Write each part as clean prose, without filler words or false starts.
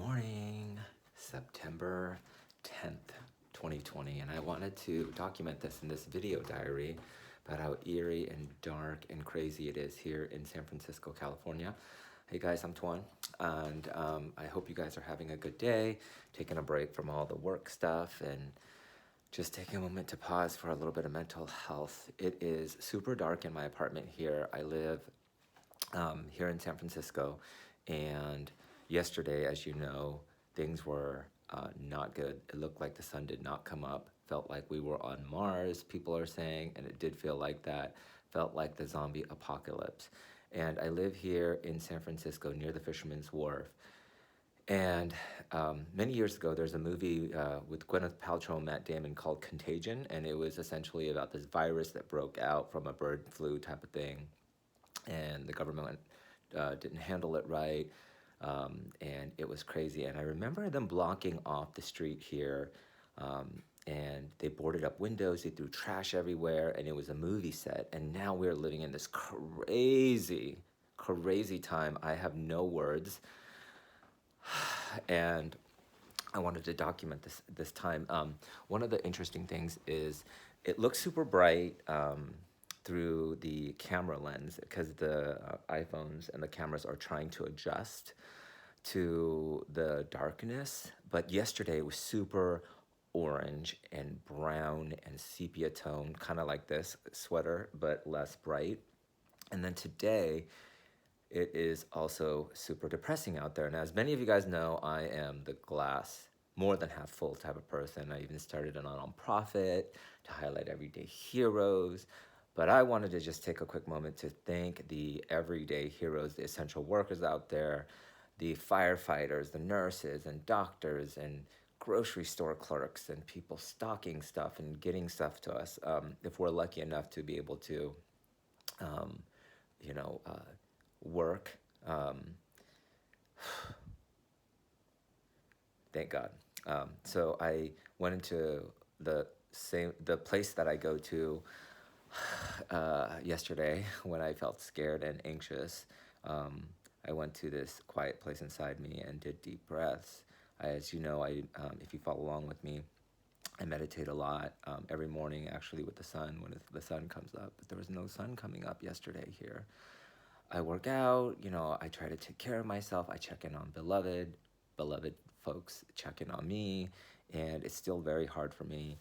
morning, September 10th, 2020, and I wanted to document this in this video diary about how eerie and dark and crazy it is here in San Francisco, California. Hey guys, I'm Toan, and I hope you guys are having a good day, taking a break from all the work stuff, and just taking a moment to pause for a little bit of mental health. It is super dark in my apartment here. I live here in San Francisco, and yesterday, as you know, things were not good. It looked like the sun did not come up. Felt like we were on Mars, people are saying, and it did feel like that. Felt like the zombie apocalypse. And I live here in San Francisco near the Fisherman's Wharf. And many years ago, there's a movie with Gwyneth Paltrow and Matt Damon called Contagion, and it was essentially about this virus that broke out from a bird flu type of thing, and the government didn't handle it right, and it was crazy. And I remember them blocking off the street here, and they boarded up windows, they threw trash everywhere, and it was a movie set. And now we're living in this crazy, crazy time. I have no words, and I wanted to document this time. One of the interesting things is it looks super bright through the camera lens, because the iPhones and the cameras are trying to adjust to the darkness. But yesterday it was super orange and brown and sepia tone, kind of like this sweater, but less bright. And then today, it is also super depressing out there. And as many of you guys know, I am the glass more than half full type of person. I even started a nonprofit to highlight everyday heroes. But I wanted to just take a quick moment to thank the everyday heroes, the essential workers out there, the firefighters, the nurses and doctors and grocery store clerks and people stocking stuff and getting stuff to us. If we're lucky enough to be able to, you know, work. Thank God. So I went into the place that I go to yesterday when I felt scared and anxious. I went to this quiet place inside me and did deep breaths. As you know, if you follow along with me, I meditate a lot every morning, actually, with the sun, when the sun comes up. But there was no sun coming up yesterday here. I work out, I try to take care of myself. I check in on beloved folks check in on me, and it's still very hard for me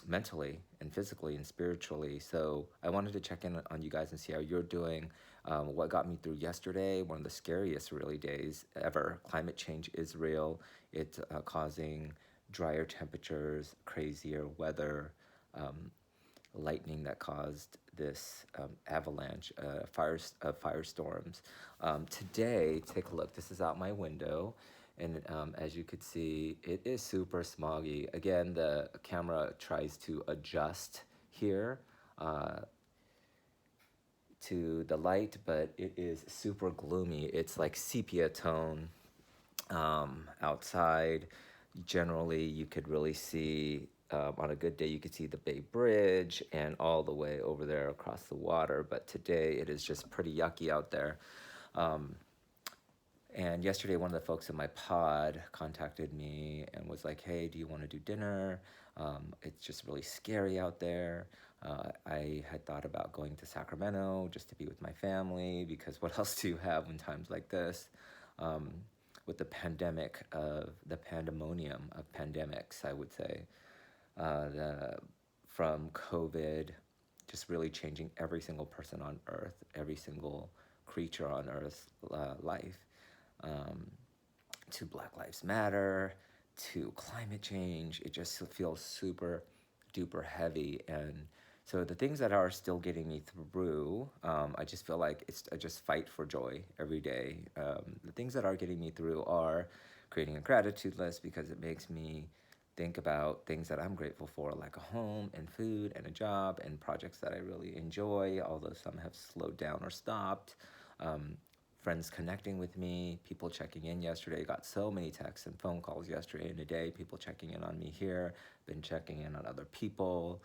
mentally and physically and spiritually. So I wanted to check in on you guys and see how you're doing. What got me through yesterday, one of the scariest really days ever. Climate change is real. It's causing drier temperatures, crazier weather, lightning that caused this avalanche, firestorms. Today, take a look. This is out my window, and as you could see, it is super smoggy. Again, the camera tries to adjust here to the light, but it is super gloomy. It's like sepia tone outside. Generally, you could really see, on a good day, you could see the Bay Bridge and all the way over there across the water. But today, it is just pretty yucky out there. And yesterday, one of the folks in my pod contacted me and was like, hey, do you want to do dinner? It's just really scary out there. I had thought about going to Sacramento just to be with my family, because what else do you have in times like this? With the pandemic, the pandemonium of pandemics, I would say, from COVID, just really changing every single person on Earth, every single creature on Earth's life, to Black Lives Matter, to climate change. It just feels super duper heavy. And so the things that are still getting me through, I just feel like I just fight for joy every day. The things that are getting me through are creating a gratitude list, because it makes me think about things that I'm grateful for, like a home and food and a job and projects that I really enjoy, although some have slowed down or stopped. Friends connecting with me, people checking in yesterday. Got so many texts and phone calls yesterday and today, people checking in on me here, been checking in on other people.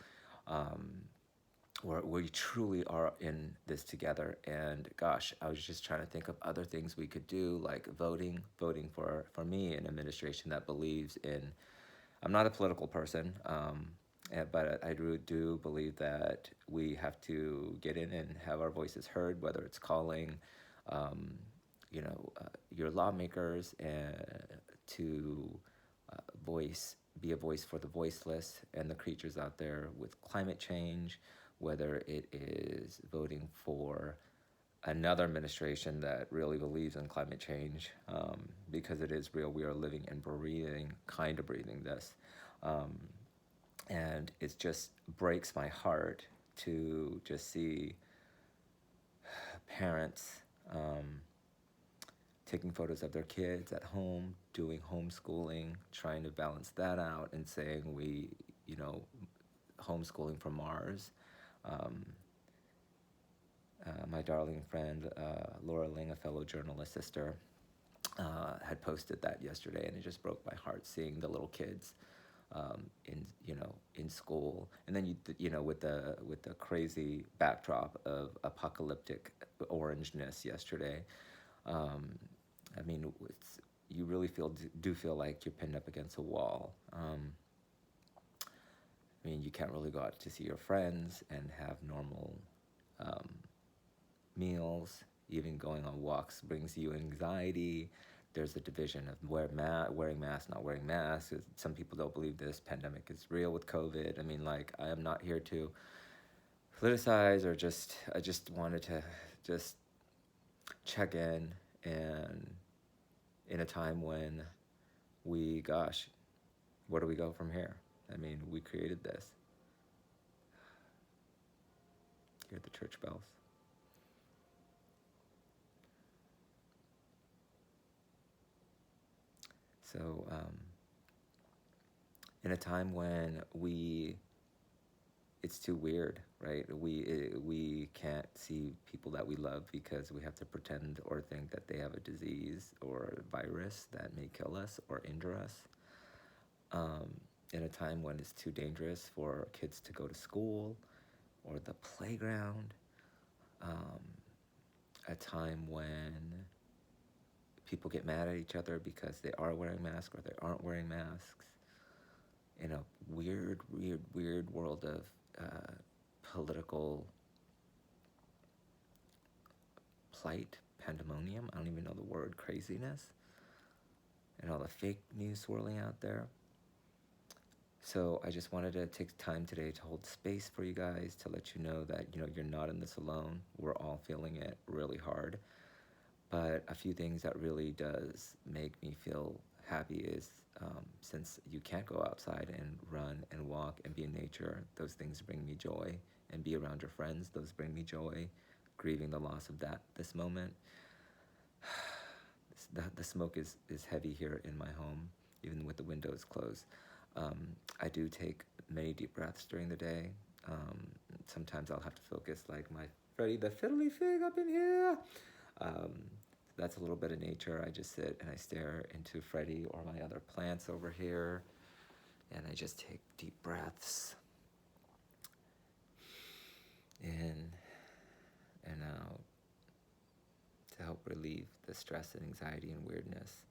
where we truly are in this together. And gosh, I was just trying to think of other things we could do, like voting for me, an administration that believes in. I'm not a political person, but I do believe that we have to get in and have our voices heard, whether it's calling, um, your lawmakers to be a voice for the voiceless and the creatures out there with climate change, whether it is voting for another administration that really believes in climate change, because it is real. We are living and breathing, kind of breathing this. Um, and it just breaks my heart to just see parents taking photos of their kids at home, doing homeschooling, trying to balance that out, and saying homeschooling from Mars. Um, my darling friend, Laura Ling, a fellow journalist sister, had posted that yesterday, and it just broke my heart seeing the little kids in school, and then with the crazy backdrop of apocalyptic orangeness yesterday. Um, I mean, you really do feel like you're pinned up against a wall. I mean, you can't really go out to see your friends and have normal um, meals. Even going on walks brings you anxiety. There's a division of wearing masks, not wearing masks. Some people don't believe this pandemic is real with COVID. I mean, like, I am not here to politicize or I just wanted to just check and in a time when where do we go from here? I mean, we created this. Hear the church bells. So, in a time when it's too weird, right? We can't see people that we love because we have to pretend or think that they have a disease or a virus that may kill us or injure us. In a time when it's too dangerous for kids to go to school or the playground, a time when people get mad at each other because they are wearing masks or they aren't wearing masks, in a weird world of political plight, pandemonium, I don't even know the word, craziness, and all the fake news swirling out there. So I just wanted to take time today to hold space for you guys, to let you know that you're not in this alone. We're all feeling it really hard. But a few things that really does make me feel happy is, since you can't go outside and run and walk and be in nature, those things bring me joy. And be around your friends, those bring me joy. Grieving the loss of this moment. The smoke is heavy here in my home, even with the windows closed. I do take many deep breaths during the day. Sometimes I'll have to focus, like my Freddy the Fiddly Fig up in here. That's a little bit of nature. I just sit and I stare into Freddy or my other plants over here, and I just take deep breaths in and out to help relieve the stress and anxiety and weirdness.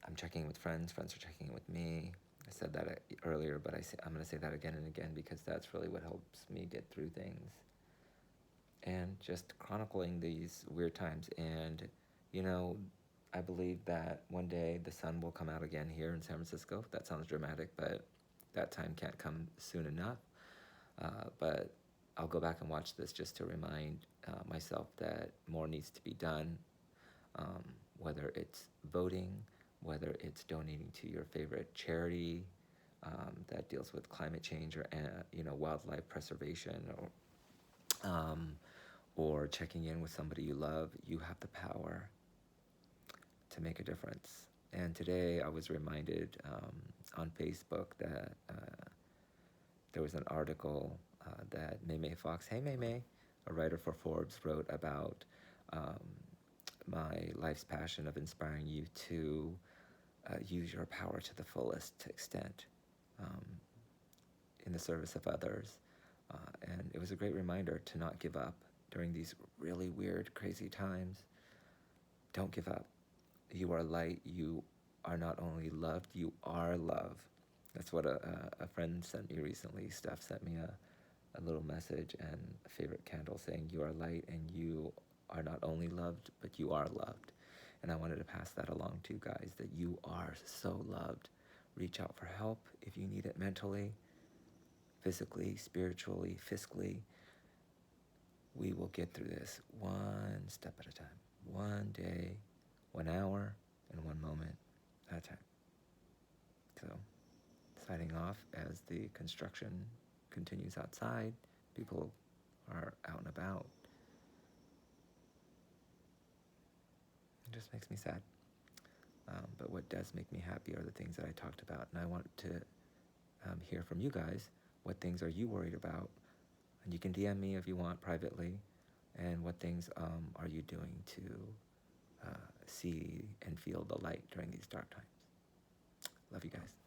I'm checking in with friends are checking in with me. I said that earlier, but I'm going to say that again and again because that's really what helps me get through things. And just chronicling these weird times. And, I believe that one day the sun will come out again here in San Francisco. That sounds dramatic, but that time can't come soon enough. But I'll go back and watch this just to remind myself that more needs to be done, whether it's voting, whether it's donating to your favorite charity that deals with climate change or wildlife preservation, or checking in with somebody you love. You have the power to make a difference. And today I was reminded on Facebook that there was an article that May Fox, hey May, a writer for Forbes, wrote about my life's passion of inspiring you to use your power to the fullest extent in the service of others. And it was a great reminder to not give up during these really weird, crazy times. Don't give up. You are light. You are not only loved, you are love. That's what a friend sent me recently. Steph sent me a little message and a favorite candle saying, you are light and you are not only loved, but you are loved. And I wanted to pass that along to you guys, that you are so loved. Reach out for help if you need it mentally, physically, spiritually, fiscally. We will get through this one step at a time, one day, 1 hour, and 1 moment at a time. So, signing off as the construction continues outside. People are out and about. It just makes me sad. But what does make me happy are the things that I talked about. And I want to hear from you guys. What things are you worried about? And you can DM me if you want privately. And what things are you doing to see and feel the light during these dark times? Love you guys.